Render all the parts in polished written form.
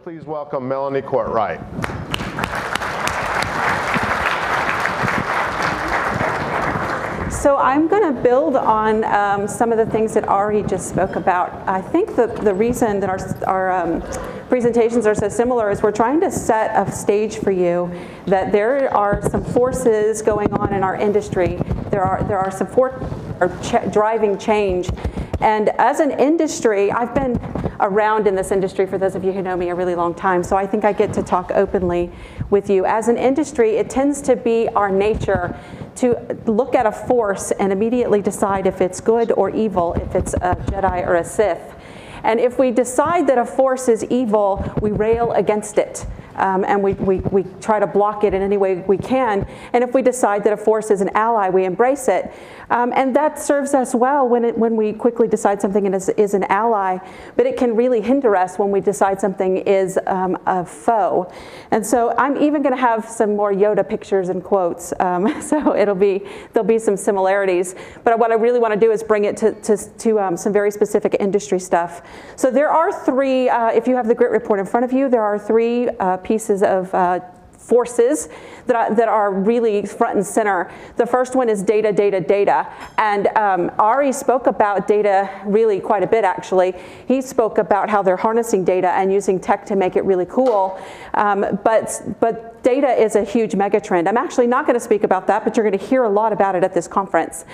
Please welcome Melanie Courtwright. So I'm going to build on some of the things that Ari just spoke about. I think the reason that our presentations are so similar is we're trying to set a stage for you that there are some forces going on in our industry. There are some driving change. And as an industry, I've been around in this industry, for those of you who know me, a really long time, so I think I get to talk openly with you. As an industry, it tends to be our nature to look at a force and immediately decide if it's good or evil, if it's a Jedi or a Sith. And if we decide that a force is evil, we rail against it. And we try to block it in any way we can. And if we decide that a force is an ally, we embrace it. And that serves us well when we quickly decide something is an ally, but it can really hinder us when we decide something is a foe. And so I'm even going to have some more Yoda pictures and quotes. So there'll be some similarities. But what I really want to do is bring it to some very specific industry stuff. So there are three, if you have the grit report in front of you, there are three pieces of forces that are really front and center. The first one is data, data, data. And Ari spoke about data really quite a bit, actually. He spoke about how they're harnessing data and using tech to make it really cool. But data is a huge megatrend. I'm actually not going to speak about that, but you're going to hear a lot about it at this conference.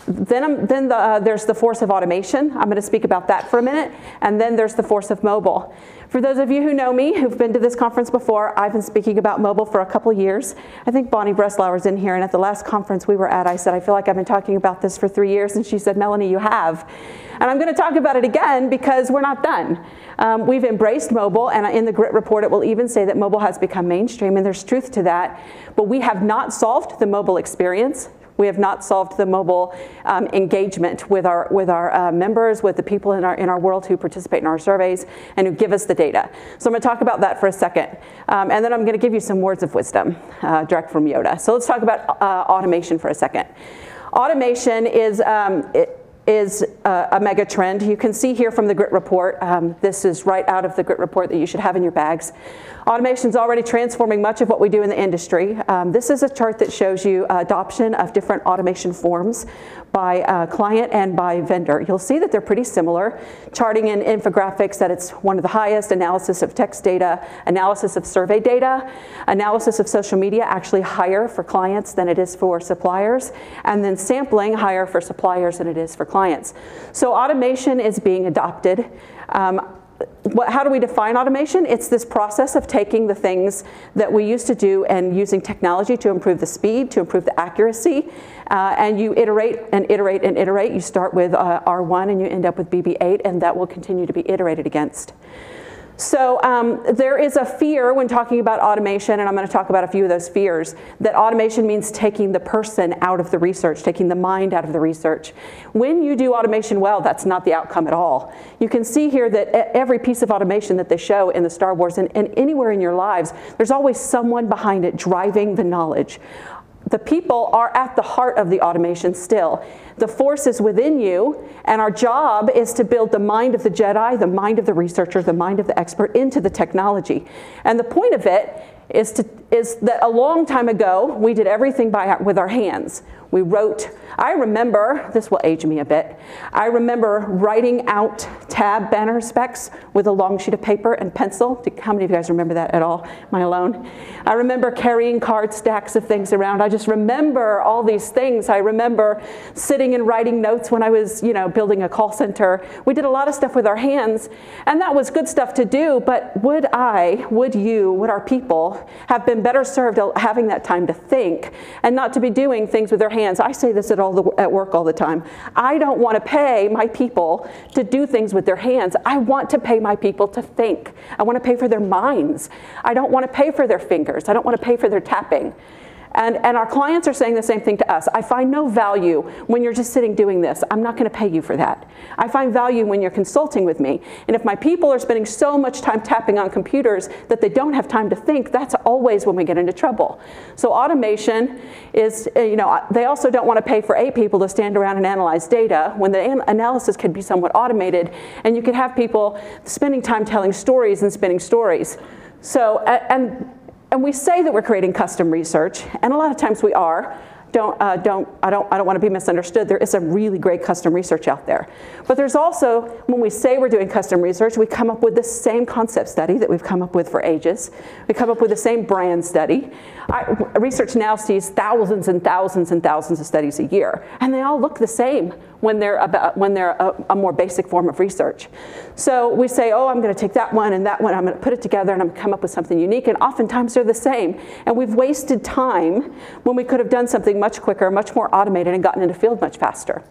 Then there's the force of automation. I'm going to speak about that for a minute. And then there's the force of mobile. For those of you who know me, who've been to this conference before, I've been speaking about mobile for a couple years. I think Bonnie Breslauer's in here, and at the last conference we were at, I said, I feel like I've been talking about this for 3 years, and she said, Melanie, you have. And I'm going to talk about it again because we're not done. We've embraced mobile, and in the grit report it will even say that mobile has become mainstream, and there's truth to that. But we have not solved the mobile experience. We have not solved the mobile engagement with our members, with the people in our world who participate in our surveys and who give us the data. So I'm going to talk about that for a second. And then I'm going to give you some words of wisdom direct from Yoda. So let's talk about automation for a second. Automation is a mega trend. You can see here from the grit report, this is right out of the grit report that you should have in your bags. Automation is already transforming much of what we do in the industry. This is a chart that shows you adoption of different automation forms by client and by vendor. You'll see that they're pretty similar. Charting in infographics that it's one of the highest, analysis of text data, analysis of survey data, analysis of social media actually higher for clients than it is for suppliers, and then sampling higher for suppliers than it is for clients. So automation is being adopted. How do we define automation? It's this process of taking the things that we used to do and using technology to improve the speed, to improve the accuracy, and you iterate and iterate and iterate. You start with R1 and you end up with BB8, and that will continue to be iterated against. So there is a fear when talking about automation, and I'm going to talk about a few of those fears, that automation means taking the person out of the research, taking the mind out of the research. When you do automation well, that's not the outcome at all. You can see here that every piece of automation that they show in the Star Wars and anywhere in your lives, there's always someone behind it driving the knowledge. The people are at the heart of the automation still. The force is within you, and our job is to build the mind of the Jedi, the mind of the researcher, the mind of the expert into the technology. And the point of it is that a long time ago, we did everything with our hands. We wrote, I remember, this will age me a bit, I remember writing out tab banner specs with a long sheet of paper and pencil. How many of you guys remember that at all? Am I alone? I remember carrying card stacks of things around. I just remember all these things. I remember sitting and writing notes when I was, building a call center. We did a lot of stuff with our hands, and that was good stuff to do, but would our people have been better served having that time to think and not to be doing things with their hands? I say this at work all the time. I don't want to pay my people to do things with their hands. I want to pay my people to think. I want to pay for their minds. I don't want to pay for their fingers. I don't want to pay for their tapping. And our clients are saying the same thing to us. I find no value when you're just sitting doing this. I'm not going to pay you for that. I find value when you're consulting with me. And if my people are spending so much time tapping on computers that they don't have time to think, that's always when we get into trouble. So automation is, they also don't want to pay for 8 people to stand around and analyze data when the analysis could be somewhat automated, and you could have people spending time telling stories and spinning stories. So, and we say that we're creating custom research, and a lot of times we are. I don't want to be misunderstood. There is some really great custom research out there. But there's also, when we say we're doing custom research, we come up with the same concept study that we've come up with for ages. We come up with the same brand study. Research now sees thousands and thousands and thousands of studies a year, and they all look the same when they're a more basic form of research. So we say, oh, I'm going to take that one and that one, I'm going to put it together and I'm going to come up with something unique, and oftentimes they're the same. And we've wasted time when we could have done something much quicker, much more automated, and gotten into field much faster.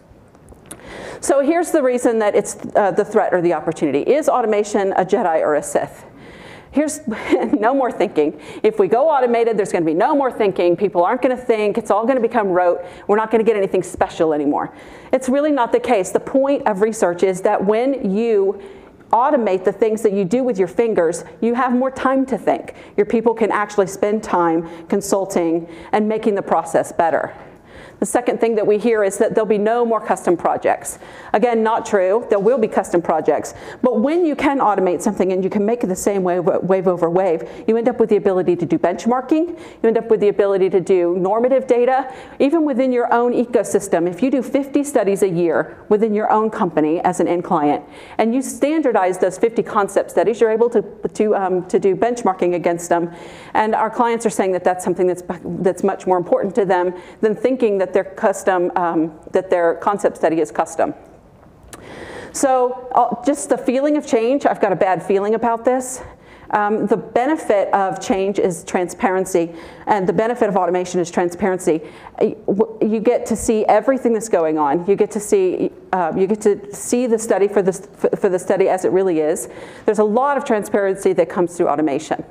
So here's the reason that it's the threat or the opportunity. Is automation a Jedi or a Sith? Here's no more thinking. If we go automated, there's going to be no more thinking. People aren't going to think. It's all going to become rote. We're not going to get anything special anymore. It's really not the case. The point of research is that when you automate the things that you do with your fingers, you have more time to think. Your people can actually spend time consulting and making the process better. The second thing that we hear is that there'll be no more custom projects. Again, not true. There will be custom projects. But when you can automate something and you can make it the same way, wave over wave, you end up with the ability to do benchmarking. You end up with the ability to do normative data, even within your own ecosystem. If you do 50 studies a year within your own company as an end client, and you standardize those 50 concept studies, you're able to do benchmarking against them. And our clients are saying that that's something that's much more important to them than thinking that their concept study is custom. So just the feeling of change, I've got a bad feeling about this. The benefit of change is transparency, and the benefit of automation is transparency. You get to see everything that's going on. You get to see the study for the study as it really is. There's a lot of transparency that comes through automation.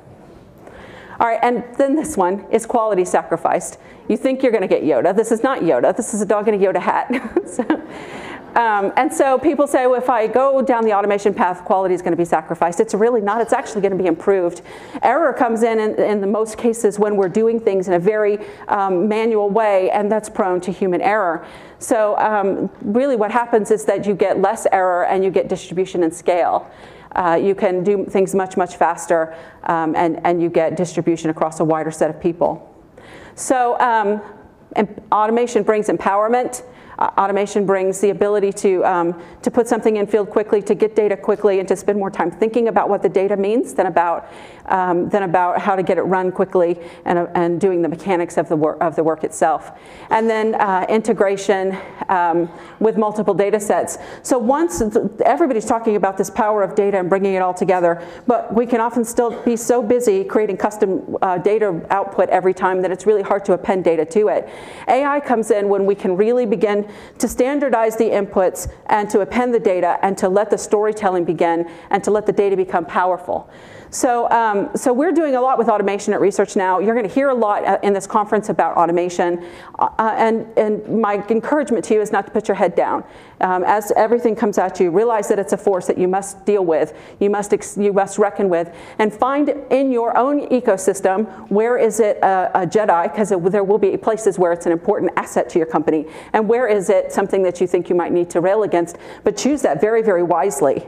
All right, and then this one is quality sacrificed. You think you're going to get Yoda. This is not Yoda. This is a dog in a Yoda hat. And so people say, well, if I go down the automation path, quality is going to be sacrificed. It's really not. It's actually going to be improved. Error comes in the most cases when we're doing things in a very manual way, and that's prone to human error. So really what happens is that you get less error and you get distribution and scale. You can do things much, much faster, and you get distribution across a wider set of people. So automation brings empowerment. Automation brings the ability to put something in field quickly, to get data quickly, and to spend more time thinking about what the data means than about how to get it run quickly and doing the mechanics of the work itself. And then integration with multiple data sets. So once everybody's talking about this power of data and bringing it all together, but we can often still be so busy creating custom data output every time that it's really hard to append data to it. AI comes in when we can really begin to standardize the inputs and to append the data and to let the storytelling begin and to let the data become powerful. So, so we're doing a lot with automation at Research Now. You're going to hear a lot in this conference about automation. And my encouragement to you is not to put your head down. As everything comes at you, realize that it's a force that you must deal with, you must reckon with, and find in your own ecosystem where is it a Jedi, because there will be places where it's an important asset to your company, and where is it something that you think you might need to rail against, but choose that very, very wisely.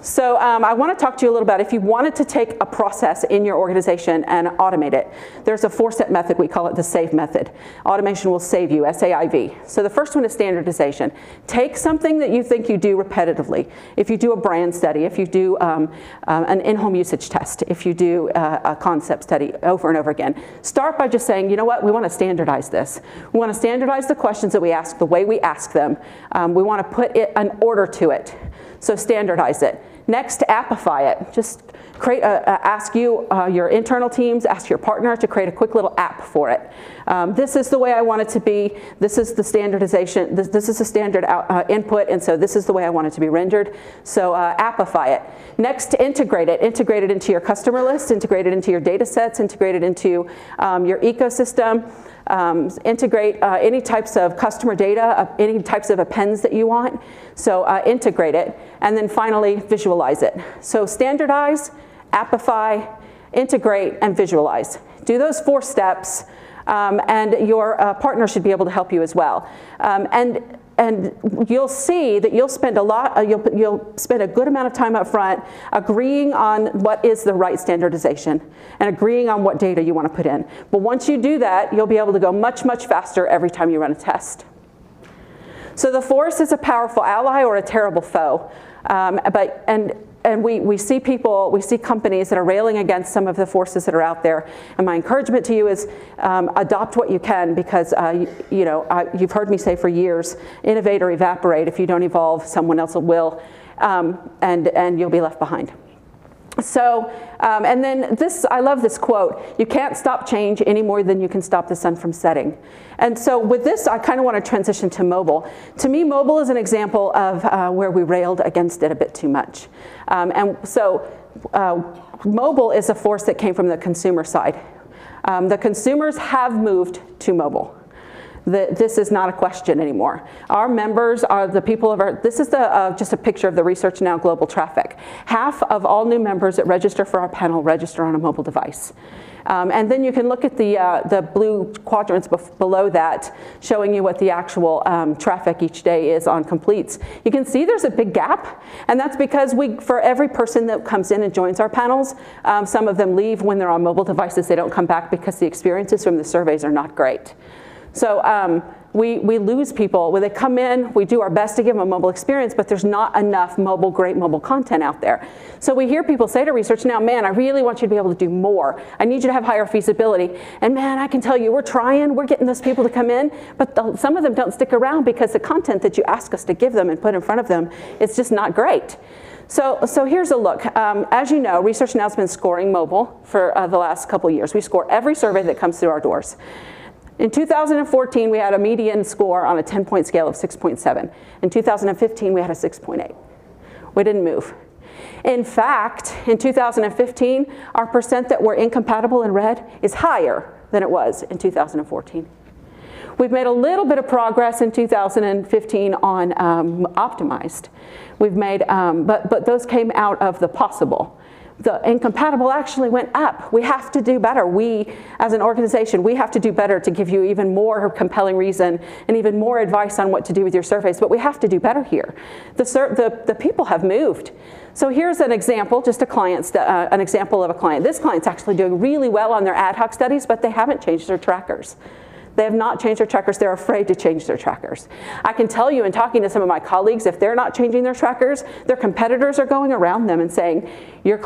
So I want to talk to you a little about if you wanted to take a process in your organization and automate it. There's a 4-step method. We call it the SAVE method. Automation will save you, S-A-I-V. So the first one is standardization. Take something that you think you do repetitively. If you do a brand study, if you do an in-home usage test, if you do a concept study over and over again, start by just saying, you know what, we want to standardize this. We want to standardize the questions that we ask, the way we ask them. We want to put an order to it. So standardize it. Next, appify it. Just create ask your internal teams, ask your partner to create a quick little app for it. This is the way I want it to be. This is the standardization. This is the standard input, and so this is the way I want it to be rendered. So appify it. Next, integrate it. Integrate it into your customer list, integrate it into your data sets, integrate it into your ecosystem. Integrate any types of customer data, any types of appends that you want. So integrate it. And then finally, visualize it. So standardize, appify, integrate, and visualize. Do those 4 steps, and your partner should be able to help you as well. And you'll see that you'll spend you'll spend a good amount of time up front agreeing on what is the right standardization and agreeing on what data you want to put in. But once you do that, you'll be able to go much, much faster every time you run a test. So the force is a powerful ally or a terrible foe. And we see companies that are railing against some of the forces that are out there. And my encouragement to you is adopt what you can, because you've heard me say for years, innovate or evaporate. If you don't evolve, someone else will, and you'll be left behind. So, and then this, I love this quote, you can't stop change any more than you can stop the sun from setting. And so with this, I kind of want to transition to mobile. To me, mobile is an example of where we railed against it a bit too much. And so mobile is a force that came from the consumer side. The consumers have moved to mobile. This is not a question anymore. Our members are the people of our, this is just a picture of the Research Now global traffic. Half of all new members that register for our panel register on a mobile device. And then you can look at the blue quadrants below that, showing you what the actual traffic each day is on completes. You can see there's a big gap, and that's because for every person that comes in and joins our panels, some of them leave when they're on mobile devices. They don't come back because the experiences from the surveys are not great. So we lose people. When they come in, we do our best to give them a mobile experience, but there's not enough great mobile content out there. So we hear people say to Research Now, man, I really want you to be able to do more. I need you to have higher feasibility. And man, I can tell you, we're trying, we're getting those people to come in, but some of them don't stick around because the content that you ask us to give them and put in front of them, it's just not great. So here's a look. As you know, Research Now has been scoring mobile for the last couple years. We score every survey that comes through our doors. In 2014, we had a median score on a 10-point scale of 6.7. In 2015, we had a 6.8. We didn't move. In fact, in 2015, our percent that were incompatible in red is higher than it was in 2014. We've made a little bit of progress in 2015 on optimized. We've made, but those came out of the possible. The incompatible actually went up. We have to do better. We, as an organization, we have to do better to give you even more compelling reason and even more advice on what to do with your surveys, but we have to do better here. The people have moved. So here's an example, just an example of a client. This client's actually doing really well on their ad hoc studies, but they haven't changed their trackers. They have not changed their trackers. They're afraid to change their trackers. I can tell you in talking to some of my colleagues, if they're not changing their trackers, their competitors are going around them and saying, your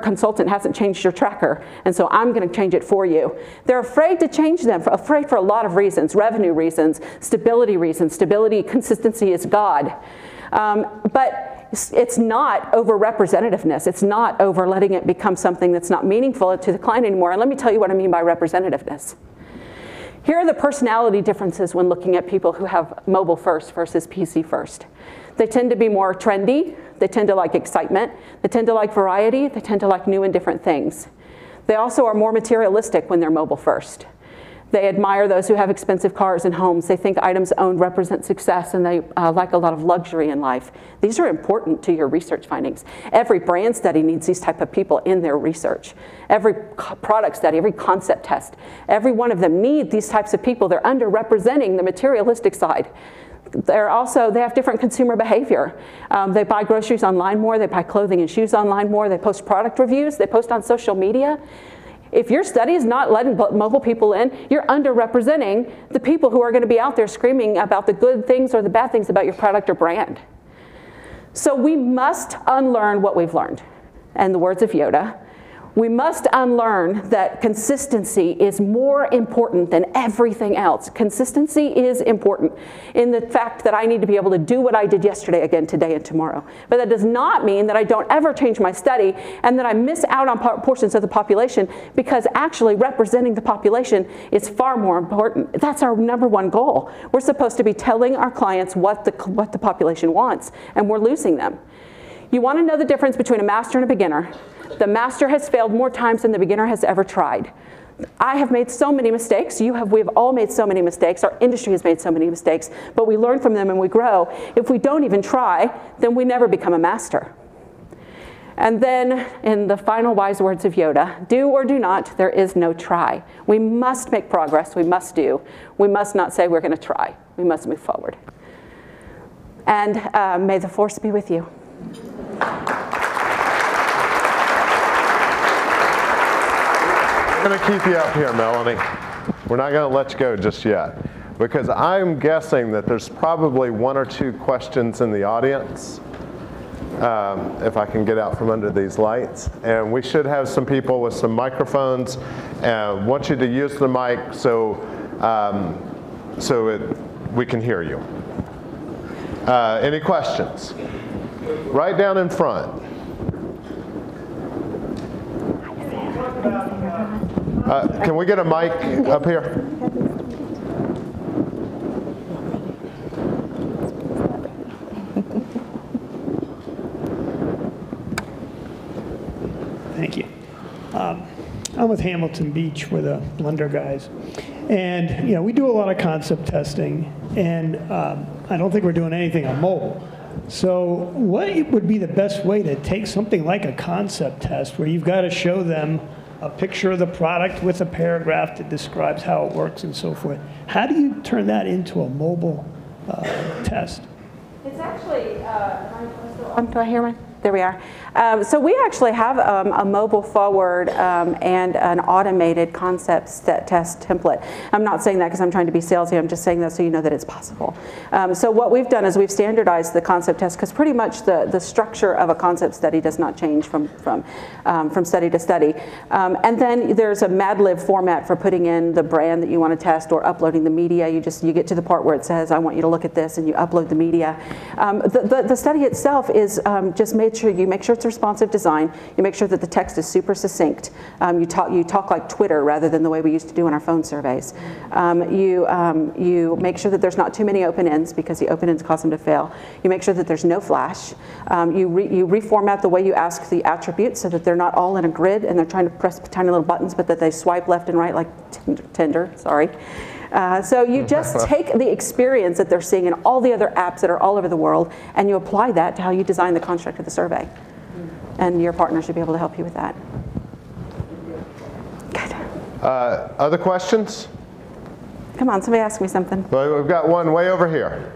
consultant hasn't changed your tracker, and so I'm going to change it for you. They're afraid to change them, afraid for a lot of reasons, revenue reasons, stability, consistency is God. But it's not over representativeness. It's not over letting it become something that's not meaningful to the client anymore. And let me tell you what I mean by representativeness. Here are the personality differences when looking at people who have mobile first versus PC first. They tend to be more trendy. They tend to like excitement. They tend to like variety. They tend to like new and different things. They also are more materialistic when they're mobile first. They admire those who have expensive cars and homes. They think items owned represent success, and they like a lot of luxury in life. These are important to your research findings. Every brand study needs these type of people in their research. Every product study, every concept test, every one of them need these types of people. They're underrepresenting the materialistic side. They have different consumer behavior. They buy groceries online more. They buy clothing and shoes online more. They post product reviews. They post on social media. If your study is not letting mobile people in, you're underrepresenting the people who are going to be out there screaming about the good things or the bad things about your product or brand. So we must unlearn what we've learned. And the words of Yoda, We must unlearn that consistency is more important than everything else. Consistency is important in the fact that I need to be able to do what I did yesterday again today and tomorrow. But that does not mean that I don't ever change my study and that I miss out on portions of the population, because actually representing the population is far more important. That's our #1 goal. We're supposed to be telling our clients what the population wants, and we're losing them. You want to know the difference between a master and a beginner. The master has failed more times than the beginner has ever tried. I have made so many mistakes. We've all made so many mistakes. Our industry has made so many mistakes, but we learn from them and we grow. If we don't even try, then we never become a master. And then, in the final wise words of Yoda, do or do not, there is no try. We must make progress. We must do. We must not say we're going to try. We must move forward. And may the force be with you. We're going to keep you up here, Melanie. We're not going to let you go just yet, because I'm guessing that there's probably 1 or 2 questions in the audience, if I can get out from under these lights. And we should have some people with some microphones. And I want you to use the mic so we can hear you. Any questions? Right down in front. Can we get a mic up here? Thank you. I'm with Hamilton Beach. We're the blender guys. And we do a lot of concept testing, and I don't think we're doing anything on mobile. So what would be the best way to take something like a concept test where you've got to show them a picture of the product with a paragraph that describes how it works and so forth? How do you turn that into a mobile test? It's actually, do I hear one? There we are. So we actually have a mobile forward and an automated concept test template. I'm not saying that because I'm trying to be salesy. I'm just saying that so you know that it's possible. So what we've done is we've standardized the concept test, because pretty much the structure of a concept study does not change from study to study. And then there's a Mad Lib format for putting in the brand that you want to test or uploading the media. You get to the part where it says, I want you to look at this, and you upload the media. The study itself is just made sure you make sure it's a responsive design. You make sure that the text is super succinct. You talk like Twitter rather than the way we used to do in our phone surveys. You make sure that there's not too many open ends, because the open ends cause them to fail. You make sure that there's no flash. You reformat the way you ask the attributes so that they're not all in a grid and they're trying to press tiny little buttons, but that they swipe left and right like Tinder. Sorry. So you just take the experience that they're seeing in all the other apps that are all over the world, and you apply that to how you design the construct of the survey. And your partner should be able to help you with that. Good. Other questions? Come on, somebody ask me something. Well, we've got one way over here.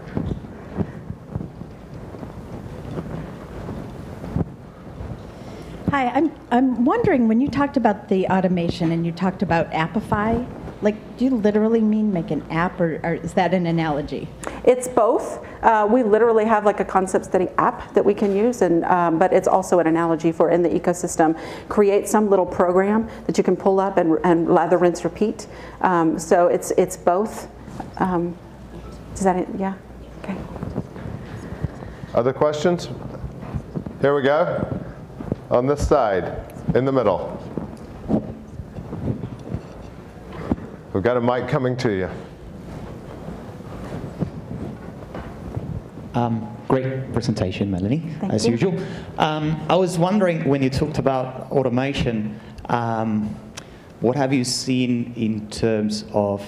Hi, I'm wondering, when you talked about the automation and you talked about Appify, do you literally mean make an app, or is that an analogy? It's both. We literally have like a concept study app that we can use, but it's also an analogy for in the ecosystem. Create some little program that you can pull up and lather, rinse, repeat. So it's both. Is that it? Yeah. Okay. Other questions? Here we go. On this side, in the middle. We've got a mic coming to you. Great presentation, Melanie, Thank you. usual. I was wondering, when you talked about automation, what have you seen in terms of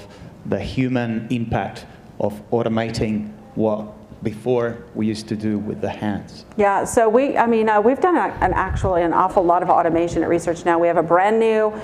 the human impact of automating what before we used to do with the hands? Yeah, so we've done an awful lot of automation at Research Now. We have a brand new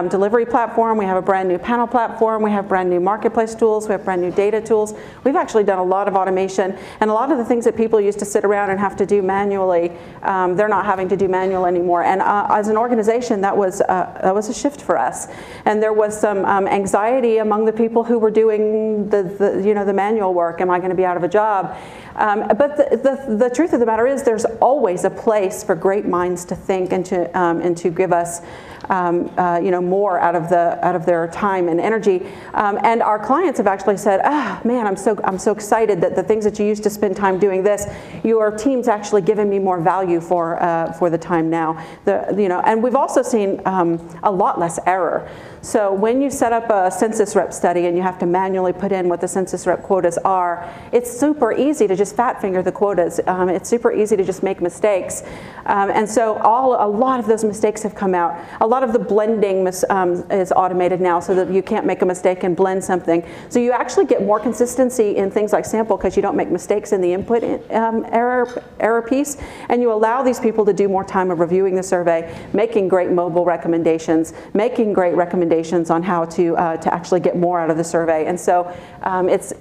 delivery platform, we have a brand new panel platform, we have brand new marketplace tools, we have brand new data tools. We've actually done a lot of automation, and a lot of the things that people used to sit around and have to do manually, they're not having to do manual anymore. And as an organization, that was a shift for us. And there was some anxiety among the people who were doing the manual work. Am I going to be out of a job? But the truth of the matter is there's always a place for great minds to think and to give us more out of their time and energy. And our clients have actually said, man, I'm so excited that the things that you used to spend time doing this, your team's actually given me more value for the time now. And we've also seen a lot less error. So when you set up a census rep study and you have to manually put in what the census rep quotas are, it's super easy to just fat finger the quotas. It's super easy to just make mistakes. And so a lot of those mistakes have come out. A lot of the blending is automated now so that you can't make a mistake and blend something. So you actually get more consistency in things like sample because you don't make mistakes in the input error piece. And you allow these people to do more time of reviewing the survey, making great mobile recommendations, making great recommendations on how to actually get more out of the survey. And so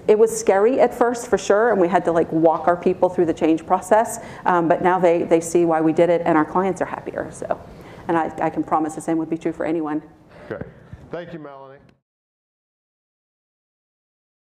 it was scary at first for sure, and we had to walk our people through the change process. But now they see why we did it, and our clients are happier. So, and I can promise the same would be true for anyone. Okay. Thank you, Melanie.